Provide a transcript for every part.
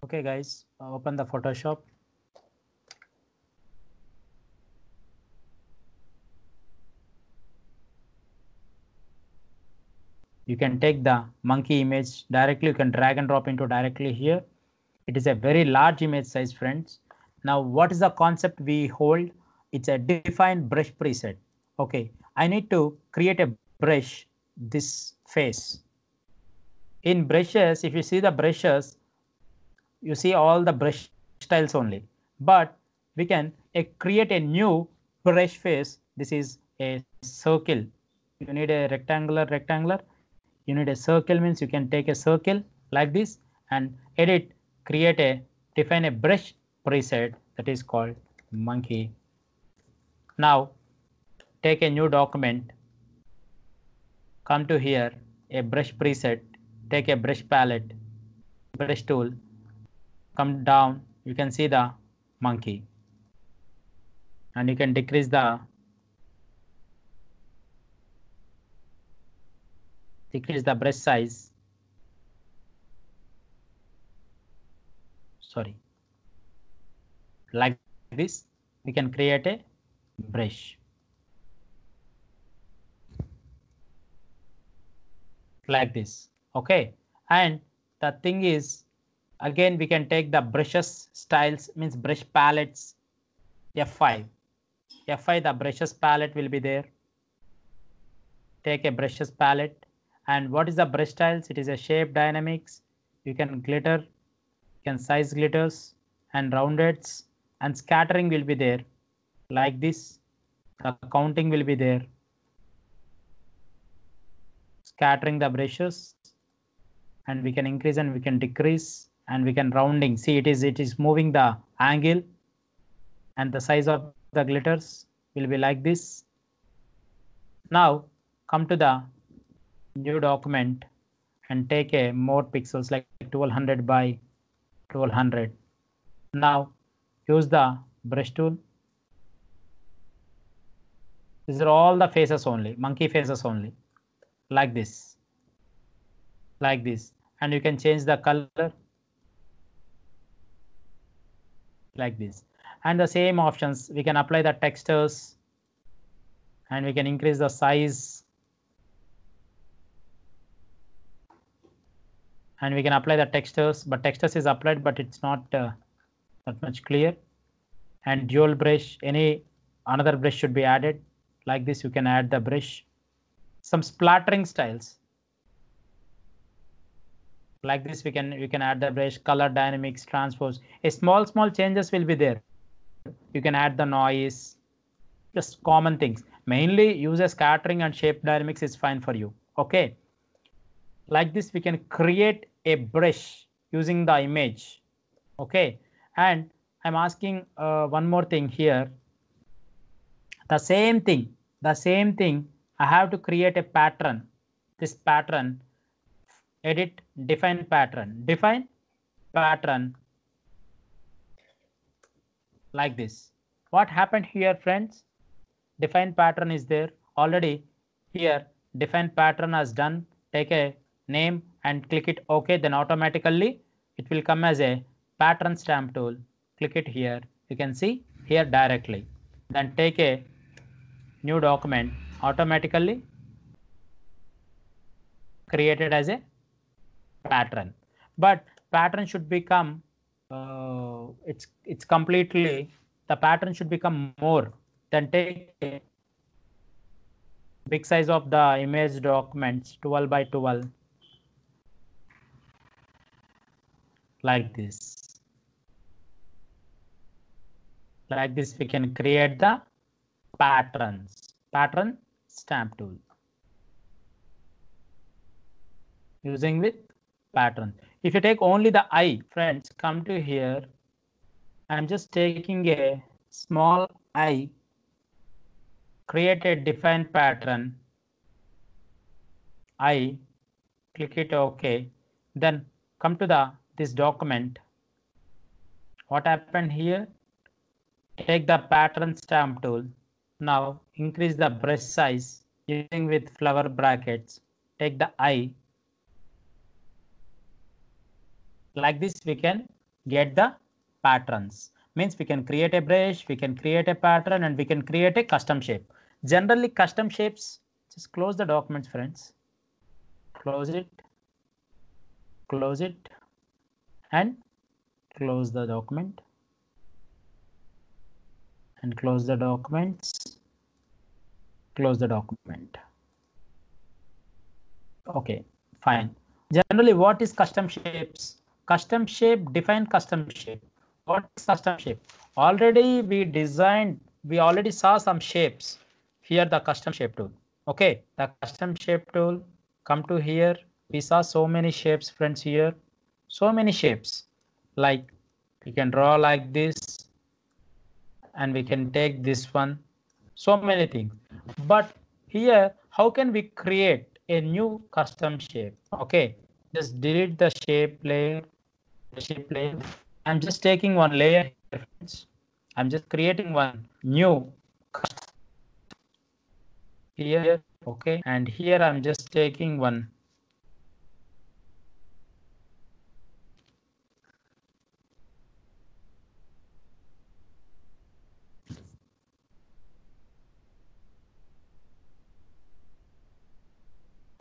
Okay guys, open the Photoshop. You can take the monkey image directly, you can drag and drop into directly here. It is a very large image size, friends. Now what is the concept we hold? It's a defined brush preset. Okay, I need to create a brush this face. In brushes, if you see the brushes, you see all the brush styles only, but we can create a new brush face. This is a circle. You need a rectangular. You need a circle, means you can take a circle like this and edit, create a, define a brush preset that is called monkey. Now take a new document, come to here, a brush preset, take a brush palette, brush tool, come down, you can see the monkey, and you can decrease the brush size. Sorry, like this we can create a brush like this. Okay, and the thing is, again we can take the brushes styles, means brush palettes, F5 the brushes palette will be there. Take a brushes palette, and what is the brush styles? It is a shape dynamics. You can glitter, you can size glitters and roundeds, and scattering will be there like this. The counting will be there, scattering the brushes, and we can increase and we can decrease, and we can rounding. See, it is moving the angle, and the size of the glitters will be like this. Now come to the new document and take a more pixels like 1200 by 1200. Now use the brush tool. These are all the faces only, monkey faces only, like this, and you can change the color like this. And the same options, we can apply the textures, and we can increase the size, and we can apply the textures, but textures is applied, but it's not that much clear. And dual brush, any another brush should be added like this. You can add the brush, some splattering styles like this. We can add the brush, color dynamics, transpose. A small changes will be there. You can add the noise, just common things. Mainly use a scattering and shape dynamics is fine for you. Okay, like this we can create a brush using the image. Okay, and I'm asking one more thing here. The same thing, I have to create a pattern. This pattern, edit, define pattern like this. What happened here, friends? Define pattern is there already. Here define pattern has done. Take a name and click it OK, then automatically it will come as a pattern stamp tool. Click it here, you can see here directly. Then take a new document, automatically created as a pattern. But pattern should become it's completely, the pattern should become more. Then take a big size of the image documents, 12 by 12, like this. Like this we can create the patterns, pattern stamp tool using with pattern. If you take only the eye, friends, come to here. I'm just taking a small eye, create a defined pattern, eye, click it OK. Then come to the this document. What happened here? Take the pattern stamp tool. Now increase the brush size using with flower brackets. Take the eye. Like this we can get the patterns. Means we can create a brush, we can create a pattern, and we can create a custom shape. Generally, custom shapes, just close the documents, friends. Close it, and close the document, and close the documents, close the document. Okay, fine. Generally, what is custom shapes? Custom shape, define custom shape. What is custom shape? Already we already saw some shapes. Here the custom shape tool. Okay, the custom shape tool, come to here. We saw so many shapes, friends, here. So many shapes. Like we can draw like this, and we can take this one. So many things. But here, how can we create a new custom shape? Okay, just delete the shape layer. I'm just taking one layer here, friends. I'm just creating one new here. Okay, and here I'm just taking one.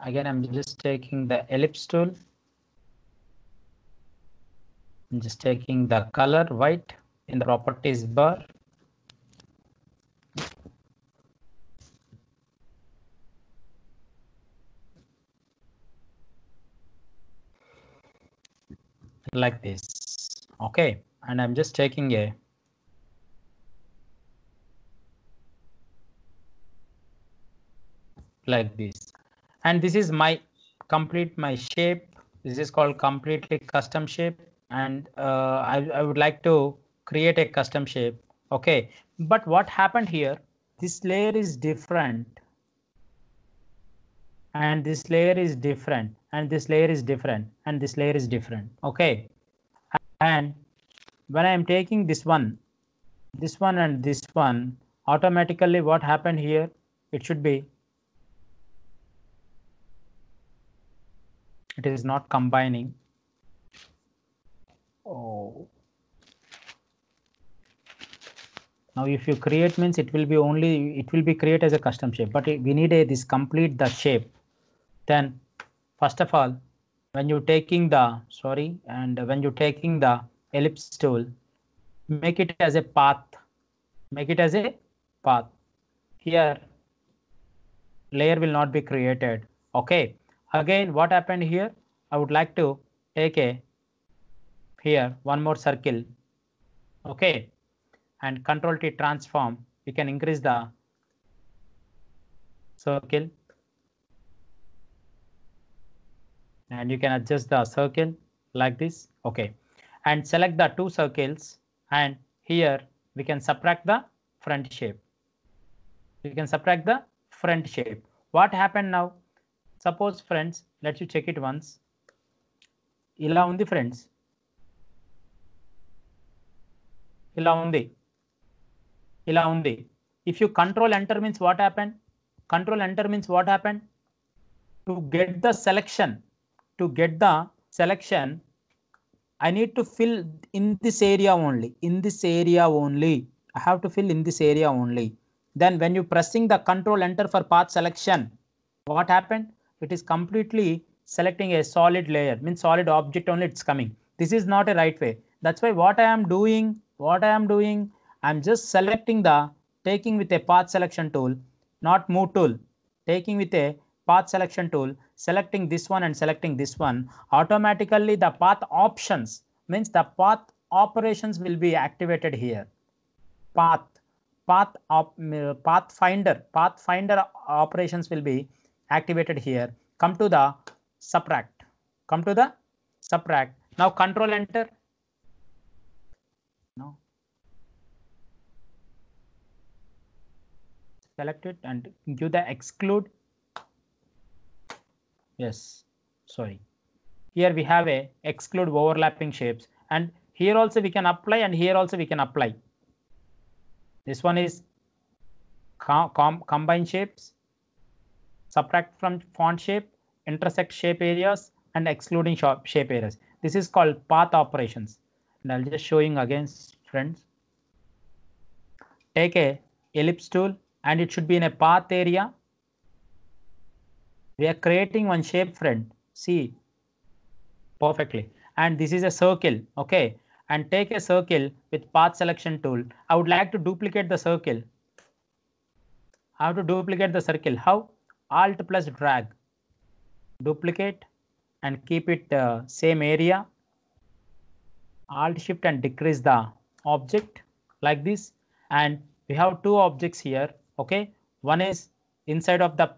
Again, I'm just taking the ellipse tool. I'm just taking the color white in the properties bar. Like this. Okay, and I'm just taking a like this, and this is my my shape. This is called completely custom shape, and I would like to create a custom shape. Okay, but what happened here, this layer is different, and this layer is different, and this layer is different, and this layer is different. Okay, and when I am taking this one and this one, automatically what happened here, it should be, it is not combining. Oh, now if you create means it will be create as a custom shape, but we need this complete the shape. Then first of all, when you're taking the when you're taking the ellipse tool, make it as a path. Make it as a path. Here layer will not be created. Okay, again what happened here, I would like to take a here one more circle. Okay, and Control T transform, we can increase the circle, and you can adjust the circle like this. Okay, and select the two circles, and here we can subtract the front shape. We can subtract the front shape. What happened now? Suppose friends, let's you check it once. ఇలా ఉంది friends. ఇలా ఉంది. ఇలా ఉంది. If you control enter means what happened? Control enter means what happened? To get the selection, I need to fill in this area only. I have to fill in this area only. Then when you pressing the control enter for path selection, what happened? It is completely selecting a solid layer, means solid object only it's coming. This is not a right way. That's why what I am doing, I'm just selecting the, taking with a path selection tool, not move tool, taking with a path selection tool, selecting this one and selecting this one. Automatically the path options, means the path operations will be activated here. Pathfinder operations will be activated here. Come to the subtract. Now control enter. Now select it and give the exclude. Yes, sorry. Here we have a exclude overlapping shapes, and here also we can apply, and here also we can apply. This one is combine shapes, subtract from font shape, intersect shape areas, and excluding shape areas. This is called path operations. and I'll just showing again, friends. Take a ellipse tool and it should be in a path area. We are creating one shape, friend. See perfectly. And this is a circle, okay? And take a circle with path selection tool. I would like to duplicate the circle. I have to duplicate the circle. How? Alt plus drag. Duplicate and keep it same area. Alt shift and decrease the object like this. And we have two objects here, okay? One is inside of the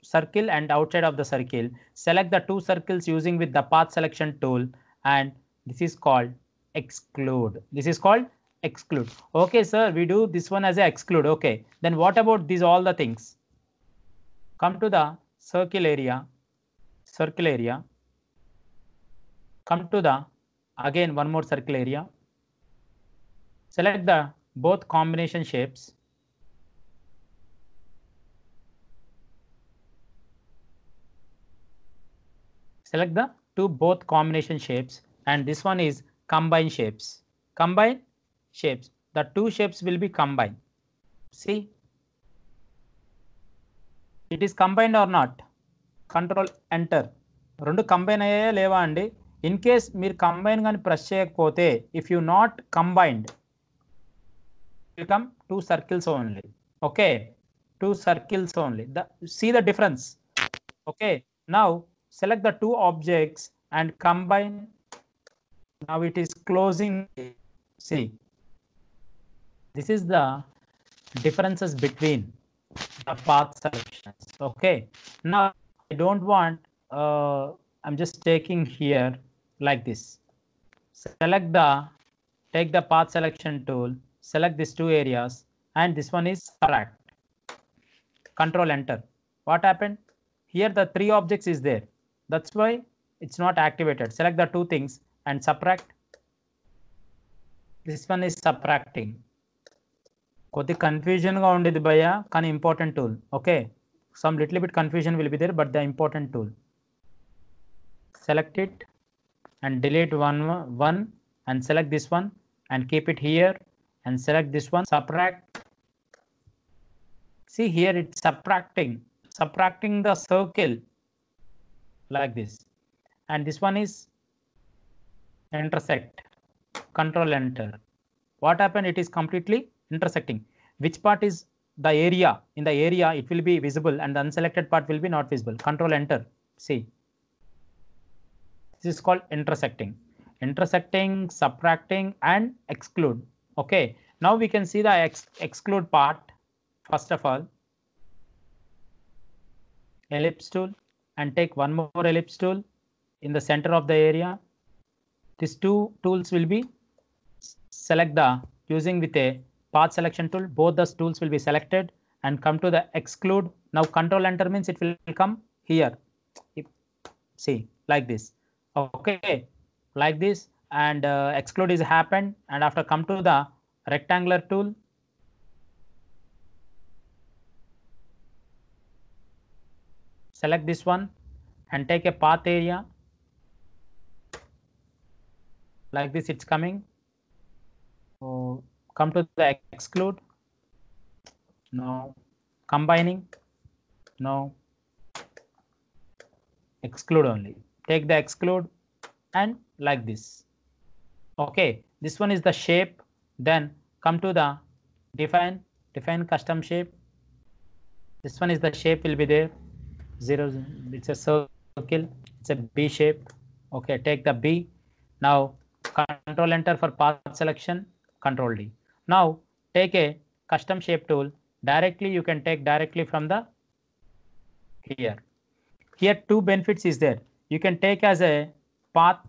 circle and outside of the circle. Select the two circles using with the path selection tool, and this is called exclude. This is called exclude. Okay, sir, we do this one as a exclude. Okay, then what about these all the things? Come to the circle area, come to the again one more circle area. Select the both combination shapes. Select the two both combination shapes, and this one is combine shapes. Combine shapes. The two shapes will be combined. See, it is combined or not? Control enter. రెండు combine అయ్యాయా లేవా అండి? In case మీరు combine కానీ press చేయకపోతే, if you not combined, become two circles only. Okay, two circles only. See the difference. Okay, now select the two objects and combine. Now it is closing. See, this is the differences between the path selections. Okay, now I don't want, I'm just taking here like this. Take the path selection tool, select these two areas, and this one is subtract. Control enter. What happened? Here the three objects is there. That's why it's not activated. Select the two things and subtract. This one is subtracting. కొద్ది confusion గా ఉండేది భయ్య, కానీ important tool. Okay, some little bit confusion will be there, but the important tool. Select it and delete one and select this one and keep it here and select this one. Subtract. See here it's subtracting the circle like this, and this one is intersect. Control enter. What happened? It is completely intersecting. Which part is the area? In the area it will be visible and the unselected part will be not visible. Control enter. See, this is called intersecting. Subtracting and exclude. Okay, now we can see the exclude part. First of all, ellipse tool, and take one more ellipse tool in the center of the area. These two tools will be select the using with a path selection tool. Both the tools will be selected and come to the exclude. Now control enter means it will come here. See, like this. Okay, like this, and exclude is happened, and after come to the rectangular tool. Select this one and take a path area. Like this it's coming. Come to the exclude. No. Combining. No. Exclude only. Take the exclude and like this. Okay, this one is the shape. Then come to the define custom shape. This one is the shape will be there. 0, it's a circle, it's a B shape. Okay, take the B. Now control enter for path selection, control D. Now take a custom shape tool. Directly you can take directly from the here two benefits is there. You can take as a path,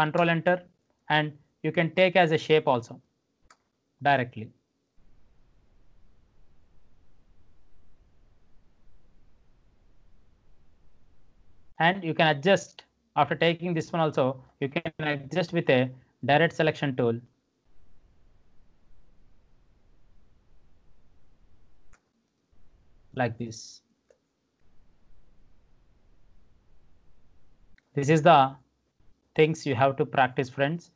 control enter, and you can take as a shape also directly. And you can adjust after taking this one also. You can adjust with a direct selection tool. Like this. This is the things you have to practice, friends.